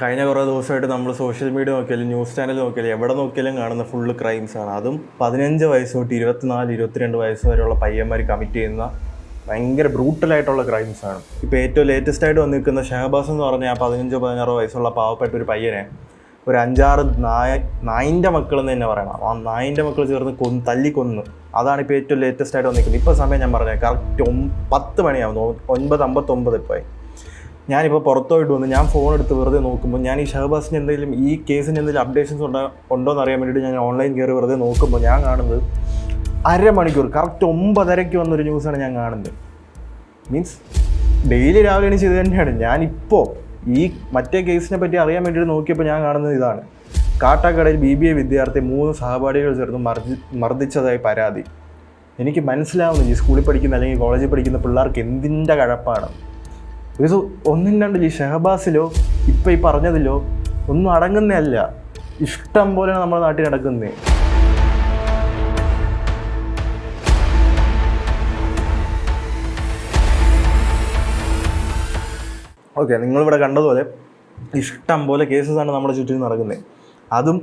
കഴിഞ്ഞ കുറേ ദിവസമായിട്ട് നമ്മൾ സോഷ്യൽ മീഡിയ നോക്കിയാലും ന്യൂസ് ചാനൽ നോക്കിയാലും എവിടെ നോക്കിയാലും കാണുന്ന ഫുള്ള് ക്രൈംസാണ്. അതും 15 വയസ്സ് തൊട്ട് 24-22 വയസ്സ് വരെയുള്ള പയ്യന്മാർ കമ്മിറ്റ് ചെയ്യുന്ന ഭയങ്കര ബ്രൂട്ടലായിട്ടുള്ള ക്രൈംസാണ്. ഇപ്പോൾ ഏറ്റവും ലേറ്റസ്റ്റ് ആയിട്ട് വന്നിരിക്കുന്ന ഷഹബാസ് എന്ന് പറഞ്ഞാൽ 15-16 വയസ്സുള്ള പാവപ്പെട്ട ഒരു പയ്യനെ ഒരു 5-6 നായിൻ്റെ മക്കളെന്ന് തന്നെ പറയണം. ആ നായിൻ്റെ മക്കൾ ചേർന്ന് തല്ലിക്കൊന്നു. അതാണ് ഇപ്പോൾ ഏറ്റവും ലേറ്റസ്റ്റ് ആയിട്ട് വന്നിരിക്കുന്നത്. ഇപ്പോൾ സമയം ഞാൻ പറഞ്ഞത് കറക്റ്റ് 10 മണിയാവുന്നു, 9:59 ഇപ്പോൾ. ഞാനിപ്പോൾ പുറത്തോട്ട് വന്ന് ഞാൻ ഫോൺ എടുത്ത് വെറുതെ നോക്കുമ്പോൾ ഞാൻ ഈ ഷഹബാസിന് എന്തെങ്കിലും ഈ കേസിന് എന്തെങ്കിലും അപ്ഡേഷൻസ് ഉണ്ടോ എന്ന് അറിയാൻ വേണ്ടിയിട്ട് ഞാൻ ഓൺലൈൻ കയറി വെറുതെ നോക്കുമ്പോൾ ഞാൻ കാണുന്നത് അരമണിക്കൂർ കറക്റ്റ് 9:30 വന്നൊരു ന്യൂസാണ് ഞാൻ കാണുന്നത്. മീൻസ് ഡെയിലി രാവിലെ എണീച്ച് ഇത് തന്നെയാണ്. ഞാനിപ്പോൾ ഈ മറ്റേ കേസിനെ പറ്റി അറിയാൻ വേണ്ടിയിട്ട് നോക്കിയപ്പോൾ ഞാൻ കാണുന്നത് ഇതാണ്. കാട്ടാക്കടയിൽ BBA വിദ്യാർത്ഥി 3 സഹപാഠികൾ ചേർന്ന് മർദ്ദിച്ചതായി പരാതി. എനിക്ക് മനസ്സിലാവുന്നില്ല ഈ സ്കൂളിൽ പഠിക്കുന്ന അല്ലെങ്കിൽ കോളേജിൽ പഠിക്കുന്ന പിള്ളേർക്ക് എന്തിൻ്റെ കഴപ്പാണ്. ഇത് ഒന്നും രണ്ടില്ല. ഈ ഷഹബാസിലോ ഇപ്പം ഈ പറഞ്ഞതിലോ ഒന്നും അടങ്ങുന്നതല്ല. ഇഷ്ടം പോലെയാണ് നമ്മുടെ നാട്ടിൽ നടക്കുന്നത്. ഓക്കെ, നിങ്ങളിവിടെ കണ്ടതുപോലെ ഇഷ്ടം പോലെ കേസസാണ് നമ്മുടെ ചുറ്റിനും നടക്കുന്നത്. അതും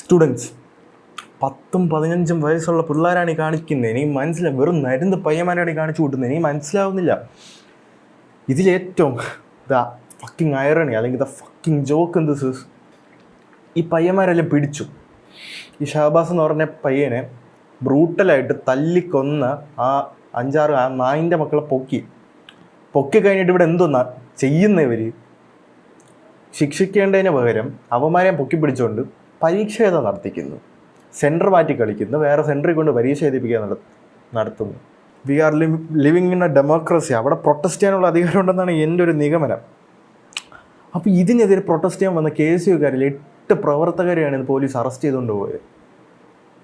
സ്റ്റുഡൻസ് 10-15 വയസ്സുള്ള പിള്ളേരാണ് ഈ കാണിക്കുന്നത്. എനിക്ക് മനസ്സിലാവും. വെറും നരുന്ന് പയ്യന്മാരാണ് ഈ കാണിച്ചു കൂട്ടുന്നത്. എനിക്ക് മനസ്സിലാവുന്നില്ല. ഇതിലേറ്റവും ഫക്കിങ് ഐറണി അല്ലെങ്കിൽ ഫക്കിങ് ജോക്ക് എന്ത് സിസ്, ഈ പയ്യന്മാരെല്ലാം പിടിച്ചു. ഈ ഷഹബാസ് എന്ന് പറഞ്ഞ പയ്യനെ ബ്രൂട്ടലായിട്ട് തല്ലിക്കൊന്ന ആ 5-6 നായിൻ്റെ മക്കളെ പൊക്കി കഴിഞ്ഞിട്ട് ഇവിടെ എന്തോന്നാ ചെയ്യുന്നവർ? ശിക്ഷിക്കേണ്ടതിന് പകരം അവന്മാരെ പൊക്കി പിടിച്ചുകൊണ്ട് പരീക്ഷ എഴുതാൻ നടത്തിക്കുന്നു. സെൻറ്റർ മാറ്റി കളിക്കുന്നു. വേറെ സെൻറ്ററിൽ കൊണ്ട് പരീക്ഷ എഴുതിപ്പിക്കാൻ നടത്തുന്നു. We are living in a democracy. അവിടെ പ്രൊട്ടസ്റ്റ് ചെയ്യാനുള്ള അധികാരം ഉണ്ടെന്നാണ് എൻ്റെ ഒരു നിഗമനം. അപ്പോൾ ഇതിനെതിരെ പ്രൊട്ടസ്റ്റ് ചെയ്യാൻ വന്ന KSUകാരിൽ 8 പ്രവർത്തകരെയാണ് പോലീസ് അറസ്റ്റ് ചെയ്തുകൊണ്ട് പോയത്.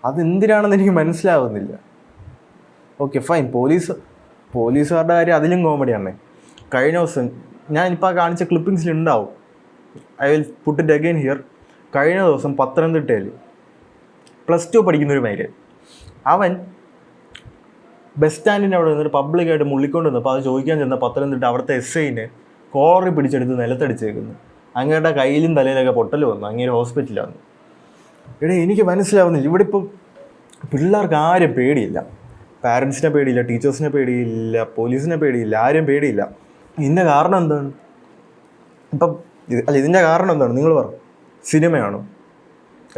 അതെന്തിനാണെന്ന് എനിക്ക് മനസ്സിലാവുന്നില്ല. ഓക്കെ ഫൈൻ, പോലീസുകാരുടെ കാര്യം അതിലും കോമഡിയാണ്. കഴിഞ്ഞ ദിവസം ഞാനിപ്പോൾ കാണിച്ച ക്ലിപ്പിങ്സിലുണ്ടാവും, I will put it again here. കഴിഞ്ഞ ദിവസം പത്തനംതിട്ടയിൽ +2 പഠിക്കുന്നൊരു മൈര്, അവൻ ബസ് സ്റ്റാൻഡിൻ്റെ അവിടെ നിന്നൊരു പബ്ലിക്കായിട്ട് മുള്ളിക്കൊണ്ട് വന്നപ്പോൾ അത് ചോദിക്കാൻ ചെന്ന പത്തനംതിട്ട അവിടുത്തെ SIനെ കോറി പിടിച്ചെടുത്ത് നിലത്തടിച്ചേക്കുന്നു. അങ്ങയുടെ കയ്യിലും തലയിലൊക്കെ പൊട്ടൽ വന്നു. അങ്ങേര് ഹോസ്പിറ്റലാണ്. എനിക്ക് മനസ്സിലാവുന്നില്ല. ഇവിടെ ഇപ്പോൾ പിള്ളേർക്ക് ആരും പേടിയില്ല. പാരൻസിനെ പേടിയില്ല, ടീച്ചേഴ്സിനെ പേടിയില്ല, പോലീസിനെ പേടിയില്ല, ആരും പേടിയില്ല. ഇതിൻ്റെ കാരണം എന്താണ്? ഇതിൻ്റെ കാരണം എന്താണ് നിങ്ങൾ പറഞ്ഞു? സിനിമയാണോ?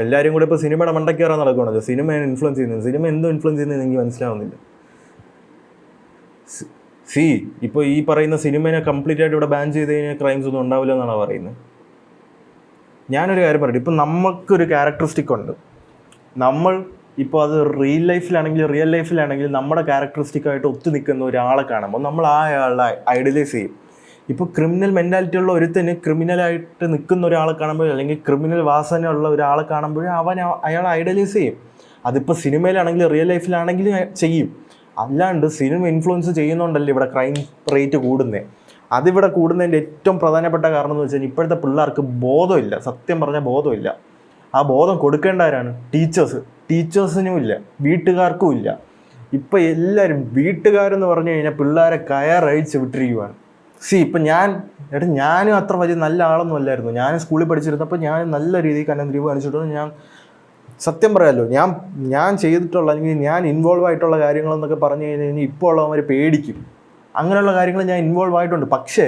എല്ലാവരും കൂടെ ഇപ്പോൾ സിനിമയുടെ മണ്ടയ്ക്ക് കയറാൻ നടക്കുകയാണല്ലോ. സിനിമയാണ് ഇൻഫ്ലുവൻസ് ചെയ്യുന്നത്. സിനിമ എന്തോ ഇൻഫ്ലുവൻസ് ചെയ്യുന്നത് എനിക്ക് മനസ്സിലാവുന്നില്ല. ഇപ്പോൾ ഈ പറയുന്ന സിനിമേനെ കംപ്ലീറ്റ് ആയിട്ട് ഇവിടെ ബാൻ ചെയ്ത് കഴിഞ്ഞാൽ ക്രൈംസ് ഒന്നും ഉണ്ടാവില്ല എന്നാണ് പറയുന്നത്. ഞാനൊരു കാര്യം പറയട്ടെ, ഇപ്പം നമുക്കൊരു ക്യാരക്ടറിസ്റ്റിക് ഉണ്ട്. നമ്മൾ ഇപ്പോൾ അത് റിയൽ ലൈഫിലാണെങ്കിൽ നമ്മുടെ ക്യാരക്ടറിസ്റ്റിക്കായിട്ട് ഒത്തു നിൽക്കുന്ന ഒരാളെ കാണുമ്പോൾ നമ്മൾ ആ ആളെ ഐഡലൈസ് ചെയ്യും. ഇപ്പോൾ ക്രിമിനൽ മെൻറ്റാലിറ്റി ഉള്ള ഒരുത്തന് ക്രിമിനലായിട്ട് നിൽക്കുന്ന ഒരാളെ കാണുമ്പോൾ അല്ലെങ്കിൽ ക്രിമിനൽ വാസനയുള്ള ഒരാളെ കാണുമ്പോൾ അയാളെ ഐഡലൈസ് ചെയ്യും. അതിപ്പോൾ സിനിമയിലാണെങ്കിലും റിയൽ ലൈഫിലാണെങ്കിലും ചെയ്യും. അല്ലാണ്ട് സിനിമ ഇൻഫ്ലുവൻസ് ചെയ്യുന്നുണ്ടല്ലോ ഇവിടെ ക്രൈം റേറ്റ് കൂടുന്നത്. അതിവിടെ കൂടുന്നതിൻ്റെ ഏറ്റവും പ്രധാനപ്പെട്ട കാരണം എന്ന് വെച്ചാൽ ഇപ്പോഴത്തെ പിള്ളേർക്ക് ബോധമില്ല. സത്യം പറഞ്ഞാൽ ബോധമില്ല. ആ ബോധം കൊടുക്കേണ്ടവരാണ് ടീച്ചേഴ്സിനും ഇല്ല, വീട്ടുകാർക്കും ഇല്ല. ഇപ്പം എല്ലാവരും വീട്ടുകാരെന്ന് പറഞ്ഞു കഴിഞ്ഞാൽ പിള്ളേരെ കയറഴിച്ച് വിട്ടിരിക്കുവാണ്. ഇപ്പം ഞാനും അത്ര വലിയ നല്ല ആളൊന്നും അല്ലായിരുന്നു. ഞാൻ സ്കൂളിൽ പഠിച്ചിരുന്നപ്പോൾ ഞാൻ നല്ല രീതിയിൽ കന്നദ്രീവ് കാണിച്ചിട്ടുണ്ട്. ഞാൻ സത്യം പറയാമല്ലോ, ഞാൻ ചെയ്തിട്ടുള്ള അല്ലെങ്കിൽ ഞാൻ ഇൻവോൾവ് ആയിട്ടുള്ള കാര്യങ്ങളെന്നൊക്കെ പറഞ്ഞു കഴിഞ്ഞാൽ ഇപ്പോൾ ഉള്ളവർ പേടിക്കും. അങ്ങനെയുള്ള കാര്യങ്ങൾ ഞാൻ ഇൻവോൾവ് ആയിട്ടുണ്ട്. പക്ഷേ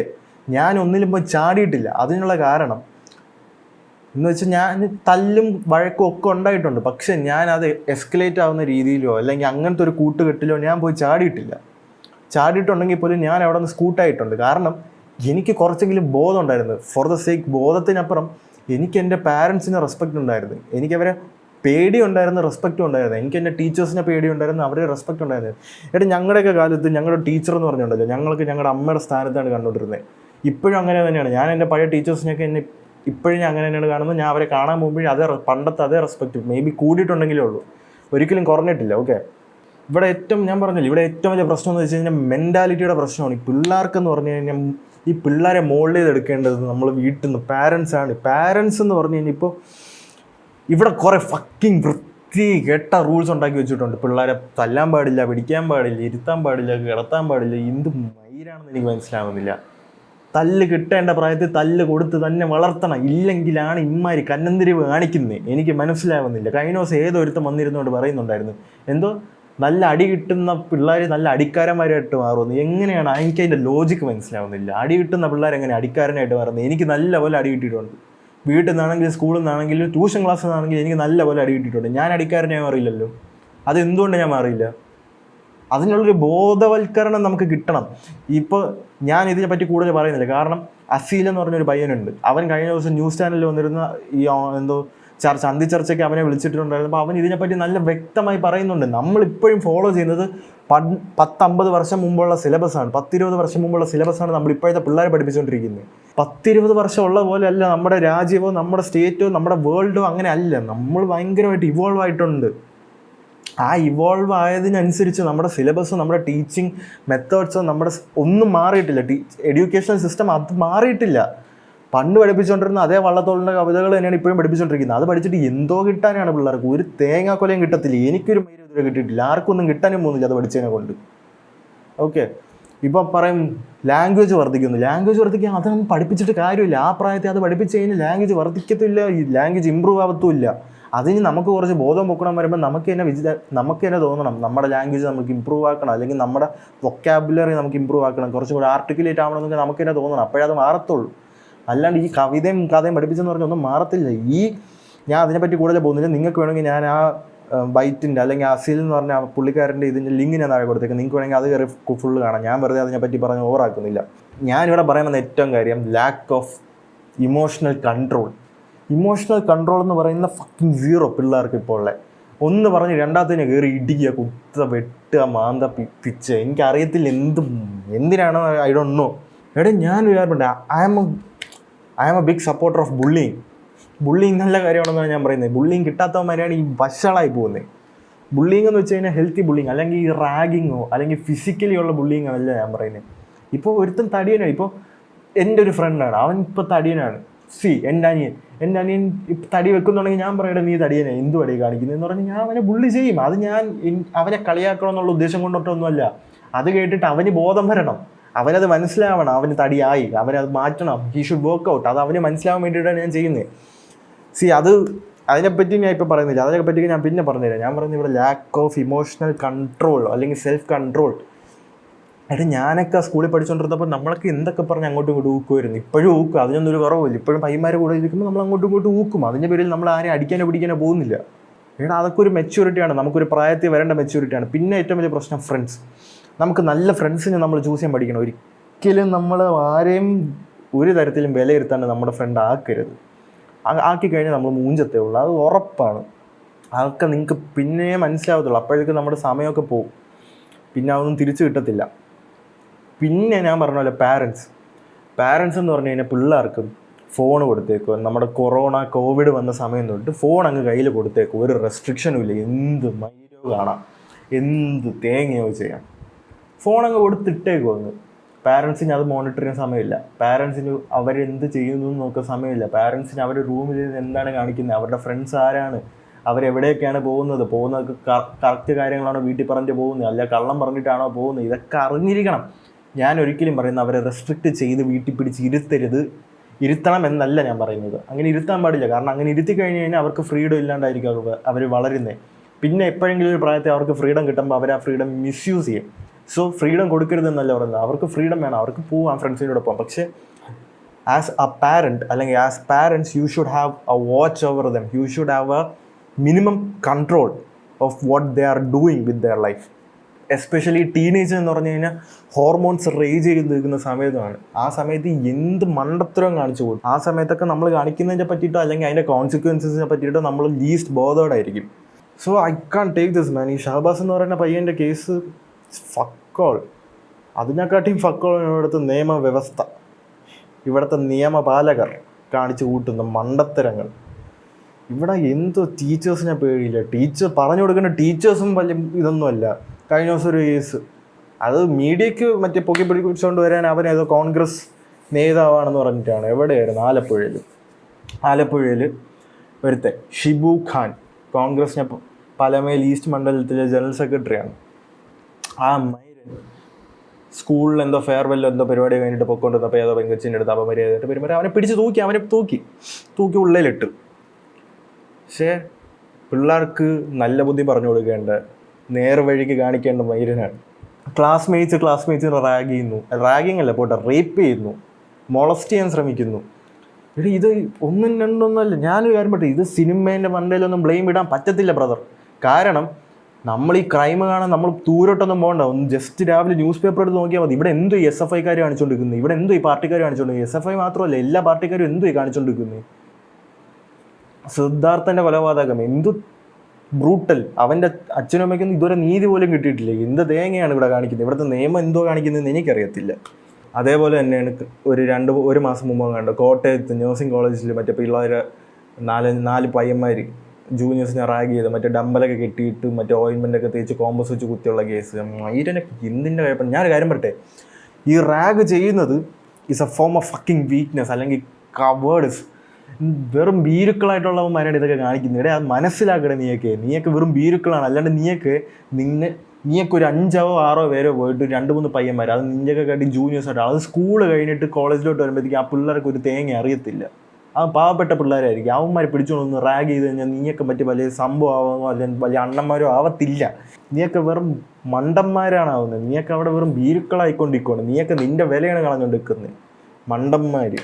ഞാൻ ഒന്നിലും പോയി ചാടിയിട്ടില്ല. അതിനുള്ള കാരണം എന്ന് വെച്ചാൽ ഞാൻ തല്ലും വഴക്കും ഒക്കെ ഉണ്ടായിട്ടുണ്ട്. പക്ഷേ ഞാനത് എസ്കലേറ്റ് ആവുന്ന രീതിയിലോ അല്ലെങ്കിൽ അങ്ങനത്തെ ഒരു കൂട്ടുകെട്ടിലോ ഞാൻ പോയി ചാടിയിട്ടുണ്ടെങ്കിൽ പോലും ഞാൻ അവിടെ നിന്ന് സ്കൂട്ടായിട്ടുണ്ട്. കാരണം എനിക്ക് കുറച്ചെങ്കിലും ബോധം ഉണ്ടായിരുന്നു. ഫോർ ദ സേക്ക് ബോധത്തിനപ്പുറം എനിക്ക് എൻ്റെ പാരൻസിന് റെസ്പെക്റ്റ് ഉണ്ടായിരുന്നു. എനിക്കവരെ പേടിയുണ്ടായിരുന്നു, റെസ്പെക്റ്റും ഉണ്ടായിരുന്നു. എനിക്ക് എൻ്റെ ടീച്ചേഴ്സിനെ പേടിയുണ്ടായിരുന്നു, അവരെ റെസ്പെക്റ്റ് ഉണ്ടായിരുന്നു. ഞങ്ങളുടെയൊക്കെ കാലത്ത് ഞങ്ങളുടെ ടീച്ചർ എന്ന് പറഞ്ഞിട്ടുണ്ടല്ലോ, ഞങ്ങളുടെ അമ്മയുടെ സ്ഥാനത്താണ് കണ്ടുകൊണ്ടിരുന്നത്. ഇപ്പോഴും അങ്ങനെ തന്നെയാണ്. ഞാൻ എൻ്റെ പഴയ ടീച്ചേഴ്സിനെയൊക്കെ ഇപ്പോഴും ഞാൻ അങ്ങനെ തന്നെയാണ് കാണുന്നത്. ഞാൻ അവരെ കാണാൻ പോകുമ്പോഴും പണ്ടത്തെ അതേ റെസ്പെക്റ്റ്, മേ ബി കൂടിയിട്ടുണ്ടെങ്കിലേ ഉള്ളൂ, ഒരിക്കലും കുറഞ്ഞിട്ടില്ല. ഓക്കെ, ഇവിടെ ഞാൻ പറഞ്ഞില്ല, ഇവിടെ ഏറ്റവും വലിയ പ്രശ്നം എന്ന് വെച്ച് കഴിഞ്ഞാൽ മെൻറ്റാലിറ്റിയുടെ പ്രശ്നമാണ്. ഈ പിള്ളേർക്കെന്ന് പറഞ്ഞു കഴിഞ്ഞാൽ ഈ പിള്ളേരെ മോൾഡ് ചെയ്തെടുക്കേണ്ടത് നമ്മൾ വീട്ടിൽ നിന്ന് പാരൻസ് എന്ന് പറഞ്ഞു കഴിഞ്ഞാൽ ഇപ്പോൾ ഇവിടെ കുറേ ഫക്കിങ് വൃത്തികെട്ട റൂൾസ് ഉണ്ടാക്കി വെച്ചിട്ടുണ്ട്. പിള്ളേരെ തല്ലാൻ പാടില്ല, പിടിക്കാൻ പാടില്ല, ഇരുത്താൻ പാടില്ല, കിടത്താൻ പാടില്ല. എന്ത് മയിലാണെന്ന് എനിക്ക് മനസ്സിലാവുന്നില്ല. തല്ല് കിട്ടേണ്ട പ്രായത്തിൽ തല്ല് കൊടുത്ത് തന്നെ വളർത്തണം. ഇല്ലെങ്കിലാണ് ഇമ്മാരി കന്നന്തിരിവ് കാണിക്കുന്നത്. എനിക്ക് മനസ്സിലാവുന്നില്ല. കഴിഞ്ഞ ദിവസം ഏതൊരുത്തം വന്നിരുന്നുകൊണ്ട് പറയുന്നുണ്ടായിരുന്നു, എന്തോ നല്ല അടി കിട്ടുന്ന പിള്ളേർ നല്ല അടിക്കാരന്മാരായിട്ട് മാറുമെന്ന്. എങ്ങനെയാണ്? എനിക്ക് അതിൻ്റെ ലോജിക്ക് മനസ്സിലാവുന്നില്ല. അടി കിട്ടുന്ന പിള്ളേർ എങ്ങനെ അടിക്കാരനായിട്ട് മാറുന്നത്? എനിക്ക് നല്ല പോലെ അടി കിട്ടിയിട്ടുണ്ട്. വീട്ടിൽ നിന്നാണെങ്കിലും സ്കൂളിൽ നിന്നാണെങ്കിലും ട്യൂഷൻ ക്ലാസ്സിൽ നിന്നാണെങ്കിലും എനിക്ക് നല്ല പോലെ അടി കിട്ടിയിട്ടുണ്ട്. ഞാൻ അടിക്കാരനെ മാറിയില്ലല്ലോ. അതെന്തുകൊണ്ട് ഞാൻ മാറിയില്ല? അതിനുള്ളൊരു ബോധവൽക്കരണം നമുക്ക് കിട്ടണം. ഇപ്പോൾ ഞാൻ ഇതിനെപ്പറ്റി കൂടുതൽ പറയുന്നില്ല, കാരണം അസീൽ എന്ന് പറഞ്ഞൊരു പയ്യനുണ്ട്. അവൻ കഴിഞ്ഞ ദിവസം ന്യൂസ് ചാനലിൽ വന്നിരുന്ന ഈ എന്തോ ചർച്ചയ്ക്ക് അവനെ വിളിച്ചിട്ടുണ്ടായിരുന്നു. അപ്പോൾ അവൻ ഇതിനെപ്പറ്റി നല്ല വ്യക്തമായി പറയുന്നുണ്ട്. നമ്മളിപ്പോഴും ഫോളോ ചെയ്യുന്നത് 10-50 വർഷം മുമ്പുള്ള സിലബസാണ്, 10-20 വർഷം മുമ്പുള്ള സിലബസാണ് നമ്മൾ ഇപ്പോഴത്തെ പിള്ളേരെ പഠിപ്പിച്ചുകൊണ്ടിരിക്കുന്നത്. 10-20 വർഷം ഉള്ള പോലെ അല്ല നമ്മുടെ രാജ്യമോ നമ്മുടെ സ്റ്റേറ്റോ നമ്മുടെ വേൾഡോ. അങ്ങനെ അല്ല. നമ്മൾ ഭയങ്കരമായിട്ട് ഇവോൾവ് ആയിട്ടുണ്ട്. ആ ഇവോൾവ് ആയതിനനുസരിച്ച് നമ്മുടെ സിലബസും നമ്മുടെ ടീച്ചിങ് മെത്തേഡ്സും നമ്മുടെ ഒന്നും മാറിയിട്ടില്ല. എഡ്യൂക്കേഷണൽ സിസ്റ്റം അത് മാറിയിട്ടില്ല. പണ്ട് പഠിപ്പിച്ചുകൊണ്ടിരുന്ന അതേ വള്ളത്തോളിൻ്റെ കവിതകൾ തന്നെയാണ് ഇപ്പോഴും പഠിപ്പിച്ചുകൊണ്ടിരിക്കുന്നത്. അത് പഠിച്ചിട്ട് എന്തോ കിട്ടാനാണ് പിള്ളേർക്ക്? ഒരു തേങ്ങാക്കൊലയും കിട്ടത്തില്ല. എനിക്കൊരു മൈര് ഇതുവരെ കിട്ടിയിട്ടില്ല. ആർക്കും ഒന്നും കിട്ടാനും പോകുന്നില്ല അത് പഠിച്ചതിനെ കൊണ്ട്. ഓക്കെ, ഇപ്പം പറയും ലാംഗ്വേജ് വർദ്ധിക്കുന്നു. ലാംഗ്വേജ് വർദ്ധിക്കുക, അതൊന്നും പഠിപ്പിച്ചിട്ട് കാര്യമില്ല. ആ പ്രായത്തിൽ അത് പഠിപ്പിച്ച് കഴിഞ്ഞാൽ ലാംഗ്വേജ് വർദ്ധിക്കത്തില്ല, ഈ ലാംഗ്വേജ് ഇമ്പ്രൂവ് ആവത്തുമില്ല. അതിന് നമുക്ക് കുറച്ച് ബോധം പൊക്കണം വരുമ്പോൾ നമുക്ക് തന്നെ തോന്നണം നമ്മുടെ ലാംഗ്വേജ് നമുക്ക് ഇമ്പ്രൂവ് ആക്കണം, അല്ലെങ്കിൽ നമ്മുടെ വൊക്കാബുലറി നമുക്ക് ഇമ്പ്രൂവ് ആക്കണം, കുറച്ചും കൂടി ആർട്ടിക്കുലേറ്റ് ആവണമെന്നൊക്കെ നമുക്ക് തന്നെ തോന്നണം. അപ്പോഴേ അത് മാറത്തുള്ളൂ. അല്ലാണ്ട് ഈ കവിതയും കഥയും പഠിപ്പിച്ചെന്ന് പറഞ്ഞാൽ ഒന്നും മാറത്തില്ല. ഞാൻ അതിനെപ്പറ്റി കൂടുതൽ പോകുന്നില്ല. നിങ്ങൾക്ക് വേണമെങ്കിൽ ഞാൻ ആ ബൈറ്റിൻ്റെ അല്ലെങ്കിൽ അസീൽ എന്ന് പറഞ്ഞ പുള്ളിക്കാരൻ്റെ ഇതിൻ്റെ ലിങ്ക് ഞാൻ താഴെ കൊടുത്തേക്ക്. നിങ്ങൾക്ക് വേണമെങ്കിൽ അത് കയറി ഫുള്ള് കാണാം. ഞാൻ വെറുതെ അതിനെപ്പറ്റി പറഞ്ഞ് ഓവറാക്കുന്നില്ല. ഞാനിവിടെ പറയുന്നത് ഏറ്റവും കാര്യം lack of emotional control. Emotional control എന്ന് പറയുന്ന ഫക്കിങ് സീറോ പിള്ളേർക്ക് ഇപ്പോൾ ഉള്ളത്. ഒന്ന് പറഞ്ഞ് രണ്ടാമത്തേനെ കയറി ഇടിക്കുക, കുത്തുക, വെട്ടുക, മാന്ത, പിച്ച്. എനിക്കറിയത്തില്ല എന്തിനാണ്, ഐ ഡോണ്ട് നോ. എടാ ഞാൻ വിചാരിപ്പുണ്ട്, I am a big supporter of bullying. Bullying നല്ല കാര്യമാണെന്നാണ് ഞാൻ പറയുന്നത്. ബുള്ളിങ് കിട്ടാത്തവന്മാരാണ് ഈ വഷളായി പോകുന്നത്. ബുള്ളിങ് എന്ന് വെച്ച് കഴിഞ്ഞാൽ ഹെൽത്തി ബുള്ളിങ്, അല്ലെങ്കിൽ ഈ റാഗിങ്ങോ അല്ലെങ്കിൽ ഫിസിക്കലി ഉള്ള ബുള്ളിങ് അല്ല ഞാൻ പറയുന്നത്. ഇപ്പോൾ ഒരുത്തൻ തടിയനാണ്. ഇപ്പോൾ എൻ്റെ ഒരു ഫ്രണ്ടാണ്, അവൻ ഇപ്പോൾ തടിയനാണ്. എൻ്റെ അനിയൻ ഇപ്പം തടി വെക്കുന്നുണ്ടെങ്കിൽ ഞാൻ പറയട്ടെ, നീ തടിയനെ എന്ത് തടി കാണിക്കുന്നതെന്ന് പറഞ്ഞ് ഞാൻ അവനെ ബുള്ളി ചെയ്യും. അത് ഞാൻ അവനെ കളിയാക്കണം എന്നുള്ള ഉദ്ദേശം കൊണ്ടിട്ടൊന്നുമല്ല. അത് കേട്ടിട്ട് അവന് ബോധം വരണം, അവനത് മനസ്സിലാവണം, അവന് തടിയായി, അവനത് മാറ്റണം, ഹീ ഷുഡ് വർക്ക് ഔട്ട്. അത് അവന് മനസ്സിലാവാൻ വേണ്ടിയിട്ടാണ് ഞാൻ ചെയ്യുന്നത്. അതിനെപ്പറ്റി ഞാൻ ഇപ്പോൾ പറയുന്നില്ല, അതിനെപ്പറ്റി ഞാൻ പിന്നെ പറഞ്ഞുതരാം. ഞാൻ പറയുന്നത് ഇവിടെ ലാക്ക് ഓഫ് ഇമോഷണൽ കൺട്രോൾ അല്ലെങ്കിൽ സെൽഫ് കൺട്രോൾ. എടാ ഞാനൊക്കെ സ്കൂളിൽ പഠിച്ചുകൊണ്ടിരുന്നപ്പോൾ നമ്മളൊക്കെ എന്തൊക്കെ പറഞ്ഞ് അങ്ങോട്ടും ഇങ്ങോട്ടും ഊക്കുമായിരുന്നു. ഇപ്പോഴും ഊക്കും, അതിനൊന്നും ഒരു കുറവില്ല. ഇപ്പോഴും പയ്യന്മാരെ കൂടെ ഇരിക്കുമ്പോൾ നമ്മൾ അങ്ങോട്ടും ഇങ്ങോട്ടും ഊക്കും. അതിൻ്റെ പേരിൽ നമ്മൾ ആരെയും അടിക്കാനോ പിടിക്കാനോ പോകുന്നില്ല. എടാ അതൊക്കെ ഒരു മെച്യൂരിറ്റിയാണ്, നമുക്കൊരു പ്രായത്തിൽ വരേണ്ട മെച്യൂരിറ്റിയാണ്. പിന്നെ ഏറ്റവും വലിയ പ്രശ്നം ഫ്രണ്ട്സ്. നമുക്ക് നല്ല ഫ്രണ്ട്സിനെ നമ്മൾ ചൂസ് ചെയ്യാൻ പഠിക്കണം. ഒരിക്കലും നമ്മൾ ആരെയും ഒരു തരത്തിലും വിലയിരുത്താണ്ട് നമ്മുടെ ഫ്രണ്ട് ആക്കരുത്. ആക്കിക്കഴിഞ്ഞാൽ നമ്മൾ മൂഞ്ചത്തേ ഉള്ളൂ, അത് ഉറപ്പാണ്. അതൊക്കെ നിങ്ങൾക്ക് പിന്നെ മനസ്സിലാവത്തുള്ളൂ. അപ്പോഴേക്കും നമ്മുടെ സമയമൊക്കെ പോകും, പിന്നെ അതൊന്നും തിരിച്ചു കിട്ടത്തില്ല. പിന്നെ ഞാൻ പറഞ്ഞ പോലെ പാരൻസ് എന്ന് പറഞ്ഞു കഴിഞ്ഞാൽ പിള്ളേർക്കും ഫോൺ കൊടുത്തേക്കുക. നമ്മുടെ കോവിഡ് വന്ന സമയം തൊട്ട് ഫോൺ അങ്ങ് കയ്യിൽ കൊടുത്തേക്കും. ഒരു റെസ്ട്രിക്ഷനും ഇല്ല. എന്ത് മൈരോ കാണാം, എന്ത് തേങ്ങയോ ചെയ്യാം. ഫോൺ അങ്ങ് കൊടുത്തിട്ടേക്കും അങ്ങ്. പാരൻസിന് അത് മോണിറ്റർ ചെയ്യാൻ സമയമില്ല. പാരൻസിന് അവരെന്ത് ചെയ്യുന്നു എന്ന് നോക്കാൻ സമയമില്ല. പാരൻസിന് അവരുടെ റൂമിൽ എന്താണ് കാണിക്കുന്നത്, അവരുടെ ഫ്രണ്ട്സ് ആരാണ്, അവരെവിടെയൊക്കെയാണ് പോകുന്നത് കറക്റ്റ് കാര്യങ്ങളാണോ വീട്ടിൽ പറഞ്ഞിട്ട് പോകുന്നത്, അല്ല കള്ളം പറഞ്ഞിട്ടാണോ പോകുന്നത്, ഇതൊക്കെ അറിഞ്ഞിരിക്കണം. ഞാൻ ഒരിക്കലും പറയുന്നത് അവരെ റെസ്ട്രിക്റ്റ് ചെയ്ത് വീട്ടിൽ പിടിച്ച് ഇരുത്തണം എന്നല്ല ഞാൻ പറയുന്നത്. അങ്ങനെ ഇരുത്താൻ പാടില്ല. കാരണം അങ്ങനെ ഇരുത്തി കഴിഞ്ഞ് കഴിഞ്ഞാൽ അവർക്ക് ഫ്രീഡം ഇല്ലാണ്ടായിരിക്കും അവർ വളരുന്നത്. പിന്നെ എപ്പോഴെങ്കിലും ഒരു പ്രായത്തിൽ അവർക്ക് ഫ്രീഡം കിട്ടുമ്പോൾ അവർ ആ ഫ്രീഡം മിസ്യൂസ് ചെയ്യും. സോ ഫ്രീഡം കൊടുക്കരുതെന്നല്ല പറയുന്നത്. അവർക്ക് ഫ്രീഡം വേണം, അവർക്ക് പോവാം ഫ്രണ്ട്സിനോടൊപ്പം. പക്ഷേ ആസ് എ പാരൻറ്റ് അല്ലെങ്കിൽ as parents you should have A watch over dum. You should have A minimum control of what they are doing with their life. Especially teenage എന്ന് പറഞ്ഞു കഴിഞ്ഞാൽ ഹോർമോൺസ് റേജ് ചെയ്ത് നിൽക്കുന്ന സമയത്താണ്. ആ സമയത്ത് എന്ത് മണ്ടത്തരവും കാണിച്ചു പോകും. ആ സമയത്തൊക്കെ നമ്മൾ കാണിക്കുന്നതിനെ പറ്റിയിട്ടോ അല്ലെങ്കിൽ അതിൻ്റെ കോൺസിക്വൻസസിനെ പറ്റിയിട്ടോ നമ്മൾ ലീസ്റ്റ് ബോധേഡായിരിക്കും. So I can take this man. ഈ ഷഹബാസ് എന്ന് പറയുന്ന പയ്യൻ്റെ കേസ് ഫക്കോൾ. അതിനെക്കാട്ടിയും ഫക്കോൾ ഇവിടുത്തെ നിയമവ്യവസ്ഥ, ഇവിടുത്തെ നിയമപാലകർ കാണിച്ചു കൂട്ടുന്ന മണ്ടത്തരങ്ങൾ. ഇവിടെ എന്തോ ടീച്ചേഴ്സിനെ പേടിയില്ല. പറഞ്ഞു കൊടുക്കേണ്ട ടീച്ചേഴ്സും വലിയ ഇതൊന്നുമല്ല. കഴിഞ്ഞ ദിവസം ഒരു കേസ്, അത് മീഡിയയ്ക്ക് മറ്റേ പൊക്കി പിടിച്ചുകൊണ്ട് വരാൻ അവനേതോ കോൺഗ്രസ് നേതാവാണെന്ന് പറഞ്ഞിട്ടാണ്. എവിടെയായിരുന്നു? ആലപ്പുഴയിൽ ഒരുത്തെ ഷിബു ഖാൻ, കോൺഗ്രസിനെ പലമേൽ ഈസ്റ്റ് മണ്ഡലത്തിലെ ജനറൽ സെക്രട്ടറിയാണ്. ആ മൈരൻ സ്കൂളിൽ എന്തോ ഫെയർവെല്ലോ എന്തോ പരിപാടി കഴിഞ്ഞിട്ട് പൊക്കൊണ്ടിരുന്നപ്പോൾ ഏതോ പെങ്കൊച്ചിൻ്റെ അടുത്ത് അപമര്യാദയായിട്ട് പെരുമാറി അവനെ പിടിച്ച് തൂക്കി ഉള്ളിലിട്ട്. പക്ഷേ പിള്ളേർക്ക് നല്ല ബുദ്ധി പറഞ്ഞു കൊടുക്കേണ്ട, നേർവഴിക്ക് കാണിക്കേണ്ട മൈരനാണ്. ക്ലാസ്മേറ്റ്സ് റാഗ് ചെയ്യുന്നു, റാഗിങ് അല്ല പോട്ടെ, റേപ്പ് ചെയ്യുന്നു, മൊളസ്റ്റ് ചെയ്യാൻ ശ്രമിക്കുന്നു. ഇത് ഒന്നും രണ്ടൊന്നുമല്ല. ഞാനൊരു കാര്യം പറ്റും, ഇത് സിനിമേൻ്റെ മണ്ടയിലൊന്നും ബ്ലെയിം ഇടാൻ പറ്റത്തില്ല ബ്രദർ. കാരണം നമ്മൾ ഈ ക്രൈം കാണാൻ നമ്മൾ ദൂരോട്ടൊന്നും പോകണ്ട. ഒന്ന് ജസ്റ്റ് രാവിലെ ന്യൂസ് പേപ്പർ എടുത്ത് നോക്കിയാൽ മതി. ഇവിടെ എന്തോ SFIക്കാർ കാണിച്ചുകൊണ്ടിരിക്കുന്നത്, ഇവിടെ എന്തോ ഈ പാർട്ടിക്കാർ കാണിച്ചുകൊണ്ടിരിക്കുന്നത്. SFI മാത്രമല്ല, എല്ലാ പാർട്ടിക്കാരും എന്തോ ഈ കാണിച്ചുകൊണ്ടിരിക്കുന്നത്. സിദ്ധാർത്ഥൻ്റെ കൊലപാതകം എന്തു ബ്രൂട്ടൽ. അവൻ്റെ അച്ഛനും അമ്മയ്ക്കൊന്നും ഇതുവരെ നീതി പോലും കിട്ടിയിട്ടില്ല. എന്ത് തേങ്ങയാണ് ഇവിടെ കാണിക്കുന്നത്, ഇവിടുത്തെ നിയമം എന്തോ കാണിക്കുന്നതെന്ന് എനിക്കറിയത്തില്ല. അതേപോലെ തന്നെയാണ് ഒരു മാസം മുമ്പ് കണ്ടത് കോട്ടയത്ത് നഴ്സിംഗ് കോളേജിൽ മറ്റേ പിള്ളേരെ നാല് പയ്യന്മാർ ജൂനിയേഴ്സിനെ റാഗ് ചെയ്ത് മറ്റേ ഡമ്പലൊക്കെ കെട്ടിയിട്ട് മറ്റേ ഓയിൻമെൻ്റൊക്കെ തേച്ച് കോമ്പസ് വെച്ച് കുത്തിയുള്ള കേസ്. മൈരനൊക്കെ എന്തിൻ്റെ കുഴപ്പം. ഞാനൊരു കാര്യം പറയട്ടെ, ഈ റാഗ് ചെയ്യുന്നത് is A form of fucking weakness, അല്ലെങ്കിൽ കവേർഡ്സ്. വെറും ഭീരുക്കളായിട്ടുള്ളവന്മാരാണ് ഇതൊക്കെ കാണിക്കുന്നത്. അത് മനസ്സിലാക്കണേ. നീയൊക്കെ വെറും ഭീരുക്കളാണ്. അല്ലാണ്ട് നീയൊക്കെ ഒരു 5-6 പേരോ പോയിട്ട് 2-3 പയ്യന്മാർ, അത് നിൻ്റെയൊക്കെ കാട്ടി ജൂനിയേഴ്സായിട്ട്, അത് സ്കൂൾ കഴിഞ്ഞിട്ട് കോളേജിലോട്ട് വരുമ്പോഴത്തേക്ക് ആ പിള്ളേർക്ക് ഒരു തേങ്ങ അറിയത്തില്ല. ആ പാവപ്പെട്ട പിള്ളേരായിരിക്കും. അവന്മാരെ പിടിച്ചുകൊണ്ടൊന്ന് റാഗ് ചെയ്ത് കഴിഞ്ഞാൽ നീയൊക്കെ മറ്റു വലിയ സംഭവമാവുമോ അല്ലെങ്കിൽ വലിയ അണ്ണന്മാരോ ആവത്തില്ല. നീയൊക്കെ വെറും മണ്ടന്മാരാണാവുന്നത്. നീയൊക്കെ അവിടെ വെറും ഭീരുക്കളായിക്കൊണ്ടിരിക്കുകയാണ്. നീയൊക്കെ നിൻ്റെ വിലയാണ് കളഞ്ഞുകൊണ്ടിരിക്കുന്നത്. മണ്ടന്മാർ.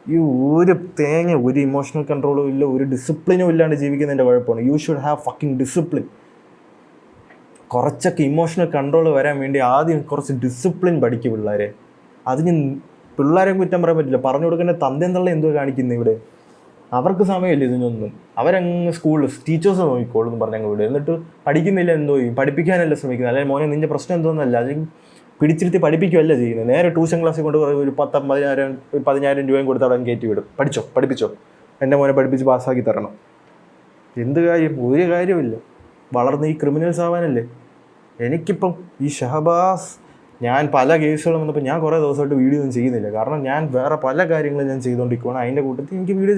ഈ ഒരു തേങ്ങ, ഒരു ഇമോഷണൽ കൺട്രോളും ഇല്ല, ഒരു ഡിസിപ്ലിനും ഇല്ലാണ്ട് ജീവിക്കുന്നതിൻ്റെ കുഴപ്പമാണ്. You should have fucking discipline. കുറച്ചൊക്കെ ഇമോഷണൽ കൺട്രോൾ വരാൻ വേണ്ടി ആദ്യം കുറച്ച് ഡിസിപ്ലിൻ പഠിക്കും പിള്ളേരെ. അതിന് പിള്ളേരെ കുറ്റം പറയാൻ പറ്റില്ല. പറഞ്ഞു കൊടുക്കേണ്ട തന്തയും തള്ള എന്തോ കാണിക്കുന്നത് ഇവിടെ. അവർക്ക് സമയമില്ല ഇതിനൊന്നും. അവരങ്ങ് സ്കൂളിൽ ടീച്ചേഴ്സ് നോക്കിക്കോളൂ എന്ന് പറഞ്ഞങ്ങ് വിടും. എന്നിട്ട് പഠിക്കുന്നില്ല എന്തോ ചെയ്യും, പഠിപ്പിക്കാനല്ല ശ്രമിക്കുന്നത്. അല്ലെങ്കിൽ മോനെ നിൻ്റെ പ്രശ്നം എന്തോന്നല്ല, അല്ലെങ്കിൽ പിടിച്ചിരുത്തി പഠിപ്പിക്കുകയല്ല ചെയ്യുന്നത്. നേരെ ട്യൂഷൻ ക്ലാസ്സിൽ കൊണ്ട് ഒരു 10,000 രൂപയും കൊടുത്ത് അവിടെ കയറ്റി വിടും. പഠിപ്പിച്ചോ, എൻ്റെ മോനെ പഠിപ്പിച്ച് പാസ്സാക്കി തരണം. എന്ത് കാര്യം? ഒരു കാര്യമില്ല. വളർന്ന് ഈ ക്രിമിനൽസ് ആവാനല്ലേ. എനിക്കിപ്പം ഈ ഷഹബാസ്, ഞാൻ പല കേസുകളും വന്നപ്പോൾ ഞാൻ കുറേ ദിവസമായിട്ട് വീഡിയോ ഒന്നും ചെയ്യുന്നില്ല. കാരണം ഞാൻ വേറെ പല കാര്യങ്ങളും ഞാൻ ചെയ്തുകൊണ്ടിരിക്കുകയാണ്. അതിൻ്റെ കൂട്ടത്തിൽ എനിക്ക് വീഡിയോ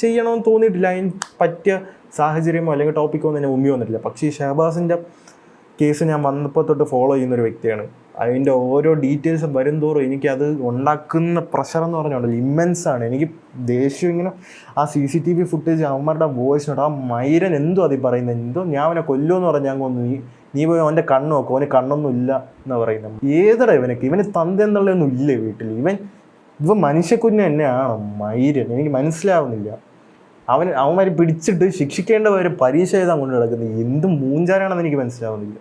ചെയ്യണമെന്ന് തോന്നിയിട്ടില്ല. അതിന് പറ്റിയ സാഹചര്യമോ അല്ലെങ്കിൽ ടോപ്പിക്കോ ഒന്നും എൻ്റെ മുമ്പിൽ വന്നിട്ടില്ല. പക്ഷേ ഈ ഷഹബാസിൻ്റെ കേസ് ഞാൻ വന്നപ്പോൾ തൊട്ട് ഫോളോ ചെയ്യുന്നൊരു വ്യക്തിയാണ്. അതിൻ്റെ ഓരോ ഡീറ്റെയിൽസും വരും തോറും എനിക്കത് ഉണ്ടാക്കുന്ന പ്രഷർ എന്ന് പറഞ്ഞുകൊണ്ടല്ലോ ഇമ്മൻസാണ്. എനിക്ക് ദേഷ്യം. ഇങ്ങനെ ആ CCTV ഫുട്ടേജ്, അവന്മാരുടെ വോയിസ് നോട്ട്, ആ മൈരൻ എന്തോ അതിൽ പറയുന്നത്, എന്തോ ഞാൻ അവനെ കൊല്ലുമെന്ന് പറഞ്ഞാൽ ഞാൻ കൊന്നു, നീ പോയി അവൻ്റെ കണ്ണ് നോക്കും, അവന് കണ്ണൊന്നും ഇല്ല എന്നാണ് പറയുന്നത്. ഏതടാ ഇവന് തന്ത എന്നുള്ളതൊന്നും ഇല്ലേ വീട്ടിൽ? ഇവൻ മനുഷ്യക്കുഞ്ഞ് തന്നെയാണോ മൈരൻ? എനിക്ക് മനസ്സിലാവുന്നില്ല. അവന്മാർ പിടിച്ചിട്ട് ശിക്ഷിക്കേണ്ടവരെ പരീക്ഷ എഴുതാൻ കൊണ്ട് കിടക്കുന്നത് എന്ത് മൂഞ്ചാനാണെന്ന് എനിക്ക് മനസ്സിലാവുന്നില്ല.